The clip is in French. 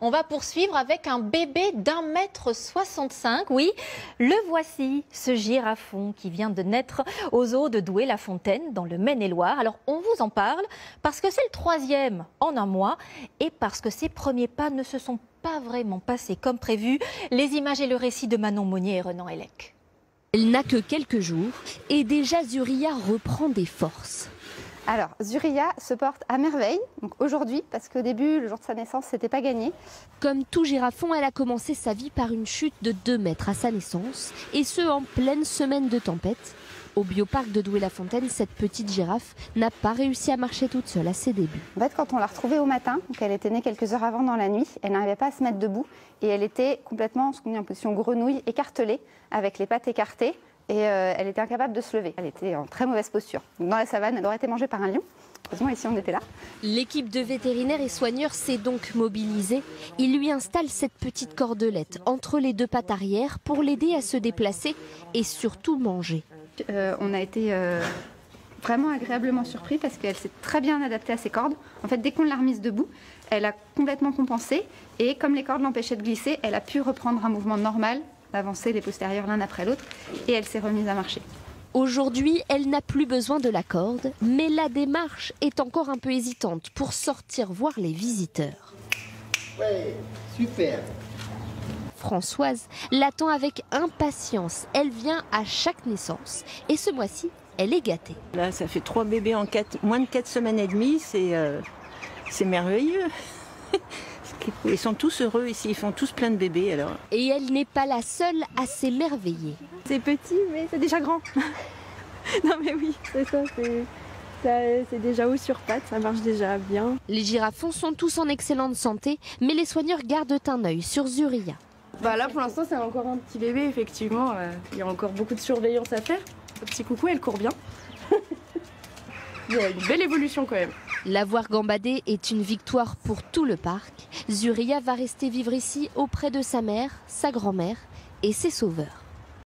On va poursuivre avec un bébé d'1,65 m. Oui, le voici, ce girafon qui vient de naître aux eaux de Douai-la-Fontaine dans le Maine-et-Loire. Alors on vous en parle parce que c'est le 3e en un mois et parce que ses premiers pas ne se sont pas vraiment passés comme prévu. Les images et le récit de Manon Monnier et Renan Hellec. Elle n'a que quelques jours et déjà Zuria reprend des forces. Alors, Zuria se porte à merveille, donc aujourd'hui, parce qu'au début, le jour de sa naissance, c'était pas gagné. Comme tout girafon, elle a commencé sa vie par une chute de 2 mètres à sa naissance, et ce en pleine semaine de tempête. Au bioparc de Douai-la-Fontaine, cette petite girafe n'a pas réussi à marcher toute seule à ses débuts. En fait, quand on l'a retrouvée au matin, donc elle était née quelques heures avant dans la nuit, elle n'arrivait pas à se mettre debout, et elle était complètement, ce qu'on dit en position grenouille, écartelée, avec les pattes écartées. Et elle était incapable de se lever. Elle était en très mauvaise posture. Donc dans la savane, elle aurait été mangée par un lion. Heureusement, ici, on était là. L'équipe de vétérinaires et soigneurs s'est donc mobilisée. Ils lui installent cette petite cordelette entre les 2 pattes arrière pour l'aider à se déplacer et surtout manger. On a été vraiment agréablement surpris parce qu'elle s'est très bien adaptée à ses cordes. En fait, dès qu'on l'a remise debout, elle a complètement compensé. Et comme les cordes l'empêchaient de glisser, elle a pu reprendre un mouvement normal, d'avancer les postérieurs l'un après l'autre, et elle s'est remise à marcher. Aujourd'hui, elle n'a plus besoin de la corde, mais la démarche est encore un peu hésitante pour sortir voir les visiteurs. Ouais, super. Françoise l'attend avec impatience. Elle vient à chaque naissance et ce mois-ci, elle est gâtée. Là, ça fait 3 bébés en moins de 4 semaines et demie, c'est merveilleux. Ils sont tous heureux ici, ils font tous plein de bébés alors. Et elle n'est pas la seule à s'émerveiller. C'est petit, mais c'est déjà grand. Non mais oui, c'est ça, c'est déjà haut sur pattes, ça marche déjà bien. Les girafons sont tous en excellente santé, mais les soigneurs gardent un œil sur Zuria. Bah là pour l'instant c'est encore un petit bébé, effectivement, il y a encore beaucoup de surveillance à faire. Le petit coucou, elle court bien. Il y a une belle évolution quand même. La voir gambader est une victoire pour tout le parc. Zuria va rester vivre ici auprès de sa mère, sa grand-mère et ses sauveurs.